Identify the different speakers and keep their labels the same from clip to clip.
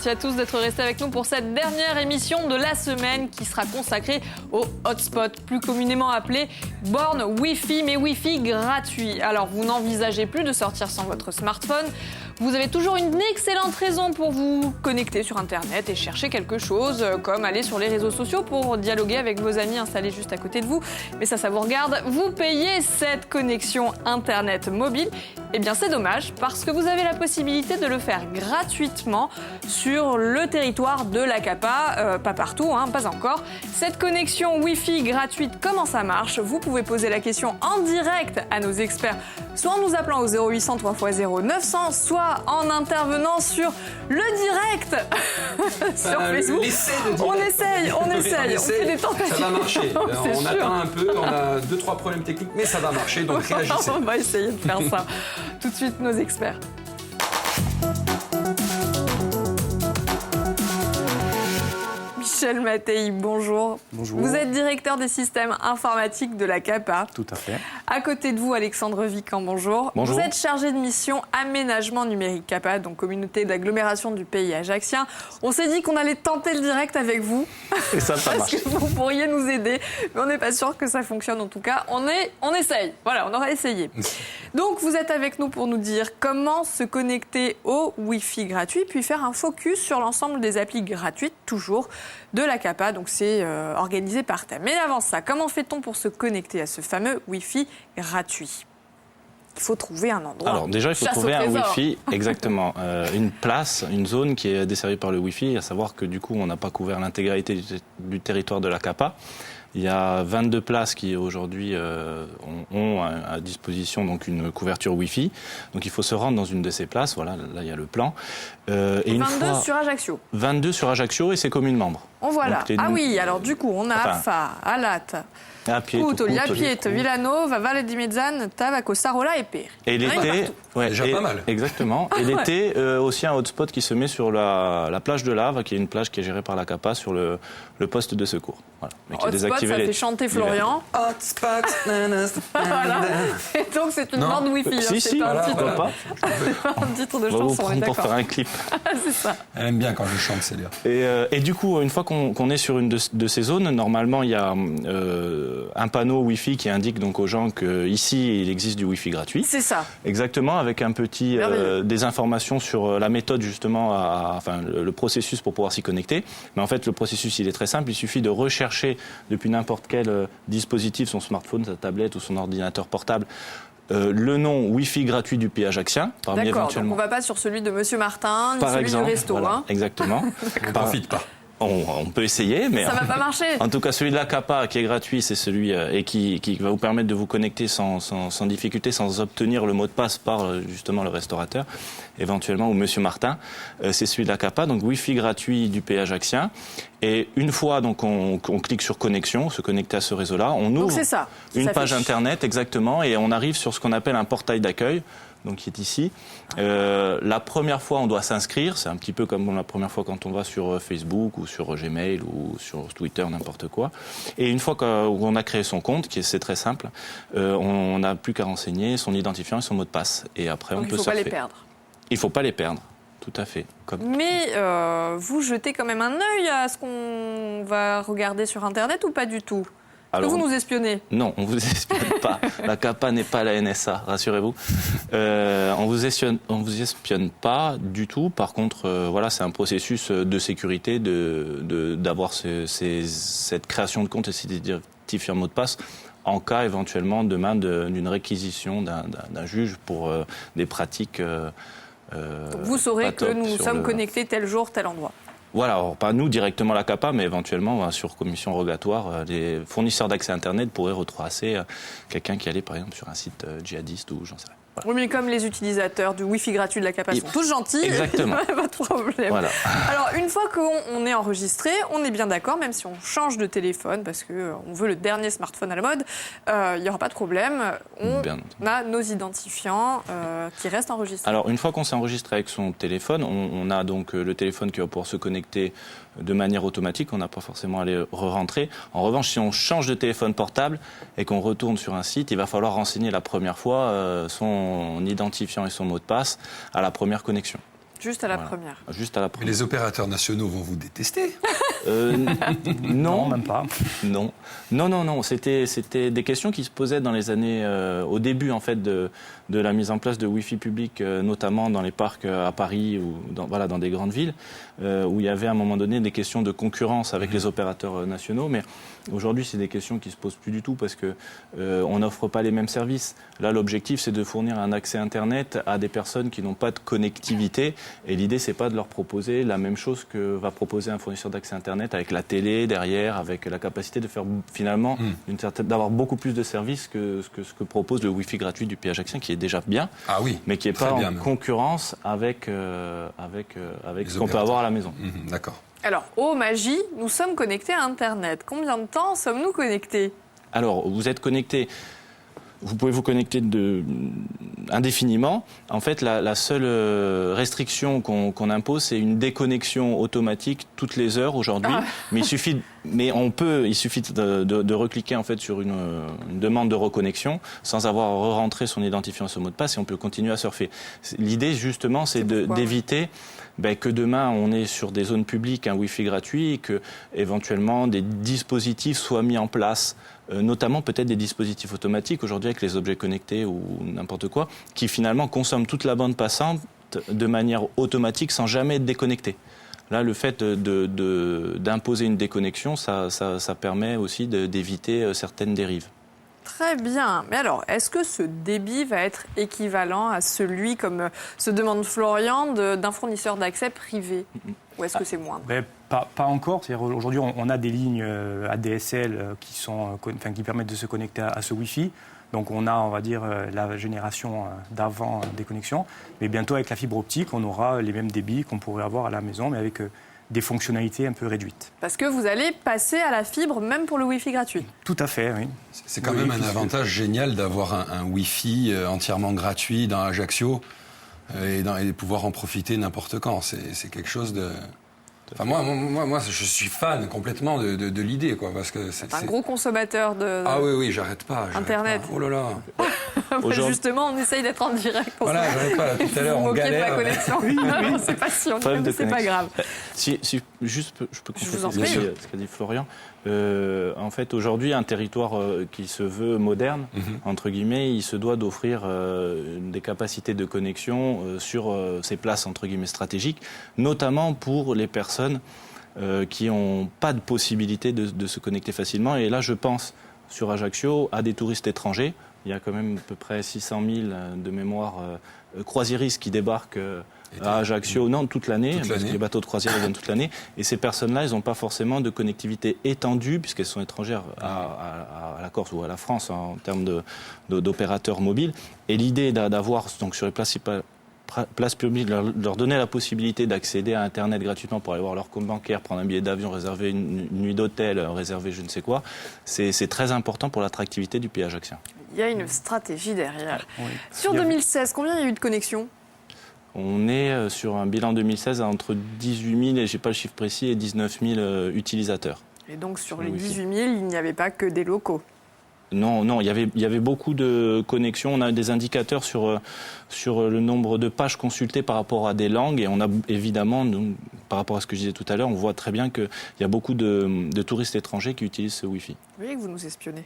Speaker 1: merci à tous d'être restés avec nous pour cette dernière émission de la semaine qui sera consacrée au hotspot, plus communément appelé borne Wi-Fi, mais Wi-Fi gratuit. Alors, vous n'envisagez plus de sortir sans votre smartphone. Vous avez toujours une excellente raison pour vous connecter sur Internet et chercher quelque chose, comme aller sur les réseaux sociaux pour dialoguer avec vos amis installés juste à côté de vous. Mais ça vous regarde. Vous payez cette connexion Internet mobile. Eh bien, c'est dommage parce que vous avez la possibilité de le faire gratuitement sur le territoire de l'ACAPA. Pas partout, pas encore. Cette connexion Wi-Fi gratuite, comment ça marche? Vous pouvez poser la question en direct à nos experts, soit en nous appelant au 0800 3x0 900, soit en intervenant sur le direct sur Facebook. On essaye. On fait des tentatives.
Speaker 2: Ça va marcher. On attend un peu, on a 2-3 problèmes techniques, mais ça va marcher, donc réagissez.
Speaker 1: On va essayer de faire ça. Tout de suite, nos experts. Michel Mattei, bonjour.
Speaker 3: Bonjour.
Speaker 1: Vous êtes directeur des systèmes informatiques de l'ACAPA.
Speaker 3: Tout à fait.
Speaker 1: À côté de vous, Alexandre Vican, bonjour.
Speaker 3: Bonjour.
Speaker 1: Vous êtes chargé de mission aménagement numérique CAPA, donc communauté d'agglomération du pays ajaccien. On s'est dit qu'on allait tenter le direct avec vous.
Speaker 3: Et ça marche.
Speaker 1: Parce que vous pourriez nous aider, mais on n'est pas sûr que ça fonctionne. En tout cas, on essaye. Voilà, on aura essayé. Donc, vous êtes avec nous pour nous dire comment se connecter au Wi-Fi gratuit, puis faire un focus sur l'ensemble des applis gratuites, toujours de l'ACAPA. Donc, c'est organisé par thème. Mais avant ça, comment fait-on pour se connecter à ce fameux Wi-Fi gratuit? Il faut trouver un endroit.
Speaker 3: Alors déjà, il faut trouver un Wi-Fi, exactement, une place, une zone qui est desservie par le Wi-Fi. À savoir que du coup, on n'a pas couvert l'intégralité du territoire de l'ACAPA. Il y a 22 places qui aujourd'hui ont à disposition donc une couverture Wi-Fi. Donc il faut se rendre dans une de ces places. Voilà, là il y a le plan.
Speaker 1: Et 22 sur Ajaccio.
Speaker 3: 22 sur Ajaccio et ses communes membres.
Speaker 1: On voit là. Ah oui, alors du coup, on a Afa, Alat, Puto, Liapiet, Villanova, Valle di Mezzane, Tavaco, Sarola et Père.
Speaker 3: Et l'été,
Speaker 2: déjà pas mal.
Speaker 3: Exactement. Et l'été, aussi un hotspot qui se met sur la plage de Lave, qui est une plage qui est gérée par l'ACAPA sur le poste de secours. Voilà. Mais qui est désactivé
Speaker 1: ça fait chanter Florian.
Speaker 2: Hotspot.
Speaker 1: Voilà. Et donc c'est une bande Wi-Fi.
Speaker 3: Si,
Speaker 1: un
Speaker 3: on
Speaker 1: titre de
Speaker 3: va
Speaker 1: chanson.
Speaker 3: vous prendre pour faire un clip.
Speaker 1: C'est ça.
Speaker 2: Elle aime bien quand je chante, Célia.
Speaker 3: Et du coup, une fois qu'on est sur une de ces zones, normalement, il y a un panneau Wi-Fi qui indique donc aux gens qu'ici, il existe du Wi-Fi gratuit.
Speaker 1: C'est ça.
Speaker 3: Exactement, avec un petit des informations sur la méthode justement, enfin le processus pour pouvoir s'y connecter. Mais en fait, le processus, il est très simple. Il suffit de rechercher depuis n'importe quel dispositif, son smartphone, sa tablette ou son ordinateur portable, le nom Wi-Fi gratuit du pays ajaccien.
Speaker 1: D'accord, donc on ne va pas sur celui de Monsieur Martin, ni
Speaker 3: par
Speaker 1: celui
Speaker 3: exemple,
Speaker 1: du resto.
Speaker 3: Voilà, exactement.
Speaker 2: On ne profite pas.
Speaker 3: On peut essayer, mais
Speaker 1: ça va pas marcher.
Speaker 3: En tout cas, celui de l'ACAPA qui est gratuit, c'est celui et qui va vous permettre de vous connecter sans difficulté, sans obtenir le mot de passe par justement le restaurateur, éventuellement, ou Monsieur Martin. C'est celui de l'ACAPA, donc Wi-Fi gratuit du pays ajaccien. Et une fois donc on clique sur connexion, se connecter à ce réseau-là, on ouvre une page internet exactement, et on arrive sur ce qu'on appelle un portail d'accueil. Donc qui est ici. La première fois, on doit s'inscrire. C'est un petit peu comme la première fois quand on va sur Facebook ou sur Gmail ou sur Twitter, n'importe quoi. Et une fois qu'on a créé son compte, c'est très simple, on n'a plus qu'à renseigner son identifiant et son mot de passe. Et après,
Speaker 1: donc
Speaker 3: on peut
Speaker 1: surfer. Il ne faut pas les perdre.
Speaker 3: Il ne faut pas les perdre, tout à fait.
Speaker 1: Mais vous jetez quand même un œil à ce qu'on va regarder sur Internet ou pas du tout? Alors, vous nous espionnez?
Speaker 3: Non, on ne vous espionne pas. La CAPA n'est pas la NSA, rassurez-vous. On vous espionne pas du tout. Par contre, voilà, c'est un processus de sécurité d'avoir cette création de compte et cet identifiant mot de passe en cas éventuellement demain d'une réquisition d'un juge pour des pratiques.
Speaker 1: Donc vous saurez que nous sommes connectés tel jour, tel endroit.
Speaker 3: Voilà, alors pas nous directement la CAPA, mais éventuellement sur commission rogatoire, les fournisseurs d'accès Internet pourraient retracer quelqu'un qui allait par exemple sur un site djihadiste ou j'en sais rien. Voilà.
Speaker 1: Oui, mais comme les utilisateurs du Wi-Fi gratuit de la CAPA sont tous gentils,
Speaker 3: exactement.
Speaker 1: Pas de problème.
Speaker 3: Voilà.
Speaker 1: Alors, une fois qu'on est enregistré, on est bien d'accord, même si on change de téléphone, parce qu'on veut le dernier smartphone à la mode, il n'y aura pas de problème. On a nos identifiants qui restent enregistrés.
Speaker 3: Alors, une fois qu'on s'est enregistré avec son téléphone, on a donc le téléphone qui va pouvoir se connecter de manière automatique, on n'a pas forcément à aller re-rentrer. En revanche, si on change de téléphone portable et qu'on retourne sur un site, il va falloir renseigner la première fois son identifiant et son mot de passe à la première connexion.
Speaker 1: Juste à la première.
Speaker 3: Juste à la première.
Speaker 2: Mais les opérateurs nationaux vont vous détester.
Speaker 3: Non,
Speaker 4: même pas.
Speaker 3: Non. C'était des questions qui se posaient dans les années, au début en fait de la mise en place de Wi-Fi public, notamment dans les parcs à Paris ou dans des grandes villes, où il y avait à un moment donné des questions de concurrence avec les opérateurs nationaux. Mais aujourd'hui, c'est des questions qui se posent plus du tout parce que on n'offre pas les mêmes services. Là, l'objectif, c'est de fournir un accès Internet à des personnes qui n'ont pas de connectivité. Et l'idée, c'est pas de leur proposer la même chose que va proposer un fournisseur d'accès Internet avec la télé derrière, avec la capacité de faire finalement d'avoir beaucoup plus de services que ce que propose le Wi-Fi gratuit du péage axien, qui est déjà bien, mais qui n'est pas en concurrence avec ce qu'on peut avoir à la maison.
Speaker 2: D'accord.
Speaker 1: Alors, ô magie, nous sommes connectés à Internet. Combien de temps sommes-nous connectés ?
Speaker 3: Alors, vous êtes connecté. Vous pouvez vous connecter indéfiniment. En fait, la seule restriction qu'on impose, c'est une déconnexion automatique toutes les heures aujourd'hui. Mais il suffit de recliquer en fait sur une demande de reconnexion sans avoir re-rentré son identifiant et son mot de passe et on peut continuer à surfer. L'idée, justement, c'est d'éviter que demain, on est sur des zones publiques un Wi-Fi gratuit et que, éventuellement, des dispositifs soient mis en place, notamment peut-être des dispositifs automatiques, aujourd'hui avec les objets connectés ou n'importe quoi, qui finalement consomment toute la bande passante de manière automatique sans jamais être déconnectés. Là, le fait d'imposer une déconnexion, ça permet aussi d'éviter certaines dérives.
Speaker 1: Très bien. Mais alors, est-ce que ce débit va être équivalent à celui, comme se demande Florian, d'un fournisseur d'accès privé ? Ou est-ce que c'est moindre ?
Speaker 4: Pas encore. Aujourd'hui, on a des lignes ADSL qui permettent de se connecter à ce Wi-Fi. Donc on a, on va dire, la génération d'avant des connexions. Mais bientôt, avec la fibre optique, on aura les mêmes débits qu'on pourrait avoir à la maison, mais avec des fonctionnalités un peu réduites.
Speaker 1: Parce que vous allez passer à la fibre même pour le Wi-Fi gratuit.
Speaker 4: Tout à fait, oui.
Speaker 2: C'est quand même un avantage génial d'avoir un Wi-Fi entièrement gratuit dans Ajaccio et de pouvoir en profiter n'importe quand. C'est quelque chose de... Enfin, moi, je suis fan complètement de l'idée, quoi, parce que c'est
Speaker 1: un gros consommateur de
Speaker 2: oui, j'arrête pas.
Speaker 1: Internet.
Speaker 2: Oh là là.
Speaker 1: Justement, on essaye d'être en direct.
Speaker 2: Voilà, j'arrête pas. Là, tout à l'heure, on galère.
Speaker 1: De ma connexion. C'est passion, mais c'est pas grave.
Speaker 3: Si juste, je peux compléter ce qu'a dit Florian. En fait, aujourd'hui, un territoire qui se veut moderne, entre guillemets, il se doit d'offrir des capacités de connexion sur ces places, entre guillemets, stratégiques, notamment pour les personnes qui n'ont pas de possibilité de se connecter facilement. Et là, je pense, sur Ajaccio, à des touristes étrangers. Il y a quand même à peu près 600 000 de mémoire croisiéristes qui débarquent à Ajaccio, toute l'année, parce que les bateaux de croisière viennent toute l'année. Et ces personnes-là, elles n'ont pas forcément de connectivité étendue, puisqu'elles sont étrangères à la Corse ou à la France en termes d'opérateurs mobiles. Et l'idée d'avoir, donc sur les places publiques, leur donner la possibilité d'accéder à Internet gratuitement pour aller voir leur compte bancaire, prendre un billet d'avion, réserver une nuit d'hôtel, réserver je ne sais quoi, c'est très important pour l'attractivité du péage axien.
Speaker 1: Il y a une stratégie derrière. Oui. Sur 2016, combien il y a eu de connexions ?
Speaker 3: On est sur un bilan 2016 à entre 18 000, et je n'ai pas le chiffre précis, et 19 000 utilisateurs.
Speaker 1: Et donc sur les 18 000, il n'y avait pas que des locaux ?
Speaker 3: Non, il y avait beaucoup de connexions. On a des indicateurs sur le nombre de pages consultées par rapport à des langues. Et on a évidemment, par rapport à ce que je disais tout à l'heure, on voit très bien qu'il y a beaucoup de touristes étrangers qui utilisent ce Wi-Fi.
Speaker 1: Vous voyez que vous nous espionnez.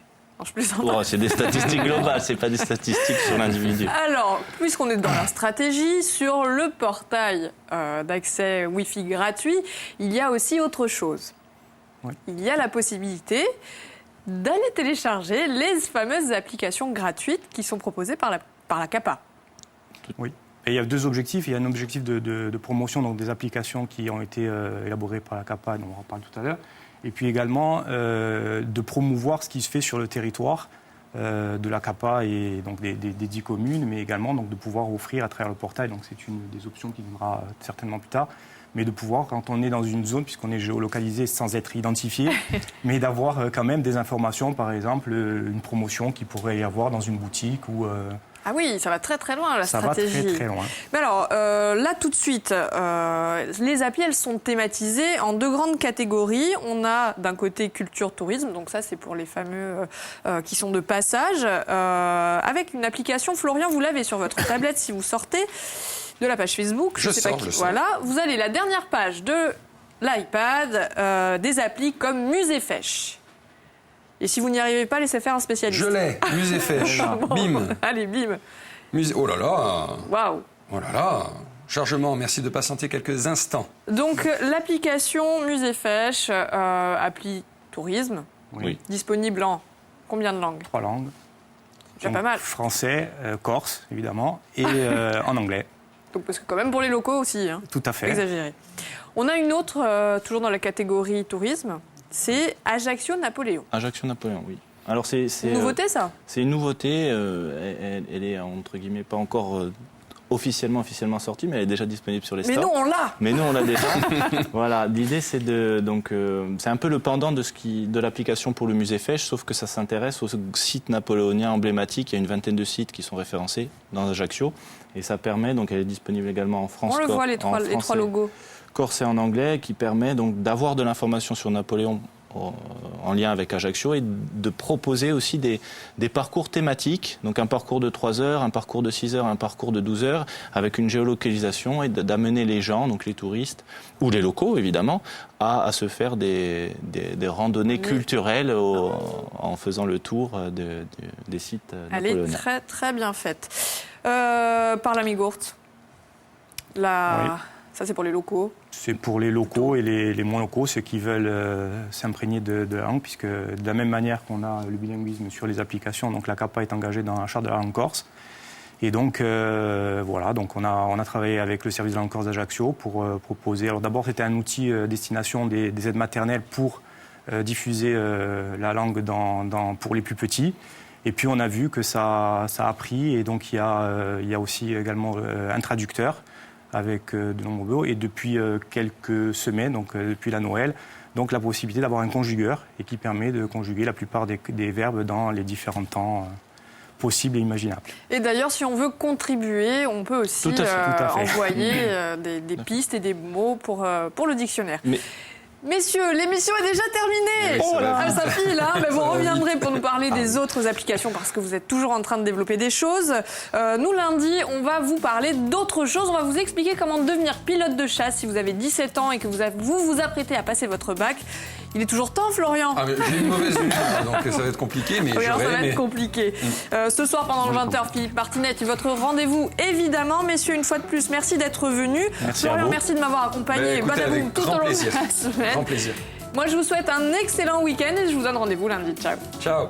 Speaker 1: Non,
Speaker 3: c'est des statistiques globales, c'est pas des statistiques sur l'individu.
Speaker 1: Alors, puisqu'on est dans la stratégie, sur le portail d'accès Wi-Fi gratuit, il y a aussi autre chose. Oui. Il y a la possibilité d'aller télécharger les fameuses applications gratuites qui sont proposées par la CAPA.
Speaker 4: Oui. Et il y a deux objectifs. Il y a un objectif de promotion donc des applications qui ont été élaborées par la CAPA, dont on en parle tout à l'heure. Et puis également de promouvoir ce qui se fait sur le territoire de la CAPA et donc des 10 communes, mais également donc, de pouvoir offrir à travers le portail, donc c'est une des options qui viendra certainement plus tard, mais de pouvoir, quand on est dans une zone, puisqu'on est géolocalisé sans être identifié, mais d'avoir quand même des informations, par exemple une promotion qu'il pourrait y avoir dans une boutique ou...
Speaker 1: Ah oui, ça va très très loin la stratégie.
Speaker 4: Ça va très très loin.
Speaker 1: Mais alors, là tout de suite, les applis, elles sont thématisées en deux grandes catégories. On a d'un côté culture tourisme, donc ça c'est pour les fameux qui sont de passage, avec une application, Florian, vous l'avez sur votre tablette si vous sortez, de la page Facebook.
Speaker 2: Je
Speaker 1: sais pas
Speaker 2: sors,
Speaker 1: qui.
Speaker 2: je sors.
Speaker 1: Voilà, vous allez la dernière page de l'iPad, des applis comme Musée-Fèche. Et si vous n'y arrivez pas, laissez faire un spécialiste.
Speaker 2: Je l'ai, Musée-Fèche. Bim.
Speaker 1: Allez, bim.
Speaker 2: Oh là là.
Speaker 1: Waouh.
Speaker 2: Oh là là. Chargement, merci de patienter quelques instants.
Speaker 1: Donc, l'application Musée-Fèche, appli tourisme,
Speaker 3: Oui.
Speaker 1: disponible en combien de langues?
Speaker 4: 3 langues.
Speaker 1: Déjà
Speaker 4: Donc,
Speaker 1: pas mal.
Speaker 4: Français, corse, évidemment, et en anglais.
Speaker 1: Donc, parce que quand même pour les locaux aussi, hein,
Speaker 4: Tout à fait.
Speaker 1: exagéré. On a une autre, toujours dans la catégorie tourisme, c'est Ajaccio-Napoléon.
Speaker 3: Ajaccio-Napoléon, oui. Alors c'est
Speaker 1: Une nouveauté, ça?
Speaker 3: C'est une nouveauté. Elle est entre guillemets pas encore officiellement sortie, mais elle est déjà disponible sur les
Speaker 1: Mais
Speaker 3: stores.
Speaker 1: nous, on l'a.
Speaker 3: Mais nous, on l'a déjà. Voilà. L'idée, c'est c'est un peu le pendant de l'application pour le musée Fèche, sauf que ça s'intéresse aux sites napoléoniens emblématiques. Il y a une vingtaine de sites qui sont référencés dans Ajaccio, et ça permet. Donc, elle est disponible également en France.
Speaker 1: On le voit, les trois logos.
Speaker 3: Corse et en anglais, qui permet donc d'avoir de l'information sur Napoléon en lien avec Ajaccio et de proposer aussi des parcours thématiques, donc un parcours de 3 heures, un parcours de 6 heures, un parcours de 12 heures, avec une géolocalisation et d'amener les gens, donc les touristes, ou les locaux évidemment, à se faire des randonnées culturelles en faisant le tour des sites napoléoniens.
Speaker 1: Elle est très très bien faite. Par la Migourte.
Speaker 4: Oui.
Speaker 1: Ça, c'est pour les locaux.
Speaker 4: C'est pour les locaux et les moins locaux, ceux qui veulent s'imprégner de la langue, puisque de la même manière qu'on a le bilinguisme sur les applications, donc la CAPA est engagée dans la charte de la langue corse. Et donc, voilà, donc on a travaillé avec le service de la langue corse d'Ajaccio pour proposer. Alors d'abord, c'était un outil destination des aides maternelles pour diffuser la langue pour les plus petits. Et puis, on a vu que ça a pris, et donc il y a aussi également un traducteur avec de nombreux mots, et depuis quelques semaines, donc depuis la Noël, donc la possibilité d'avoir un conjugueur et qui permet de conjuguer la plupart des verbes dans les différents temps possibles et imaginables.
Speaker 1: Et d'ailleurs, si on veut contribuer, on peut aussi
Speaker 4: Tout à fait.
Speaker 1: envoyer des pistes et des mots pour le dictionnaire.
Speaker 3: Mais-
Speaker 1: Messieurs, l'émission est déjà terminée.
Speaker 2: Oui, ça va vite.
Speaker 1: Ça file, hein. Mais vous
Speaker 2: Ça va
Speaker 1: reviendrez pour nous parler des autres applications parce que vous êtes toujours en train de développer des choses. Nous, lundi, on va vous parler d'autres choses. On va vous expliquer comment devenir pilote de chasse si vous avez 17 ans et que vous apprêtez à passer votre bac. Il est toujours temps, Florian.
Speaker 2: Ah, mais j'ai une mauvaise humeur, donc ça va être compliqué, mais
Speaker 1: Oui, alors ça va
Speaker 2: j'aurais
Speaker 1: être
Speaker 2: aimé.
Speaker 1: compliqué. Ce soir, pendant le 20h, Philippe Martinet, votre rendez-vous, évidemment. Messieurs, une fois de plus, merci d'être venus.
Speaker 4: Merci à
Speaker 1: Florian,
Speaker 4: vous.
Speaker 1: merci de m'avoir accompagné
Speaker 2: Écoutez,
Speaker 1: badaboum,
Speaker 2: avec
Speaker 1: tout
Speaker 2: grand
Speaker 1: au long
Speaker 2: plaisir.
Speaker 1: de la semaine.
Speaker 2: Grand plaisir.
Speaker 1: Moi, je vous souhaite un excellent week-end et je vous donne rendez-vous lundi. Ciao.
Speaker 2: Ciao.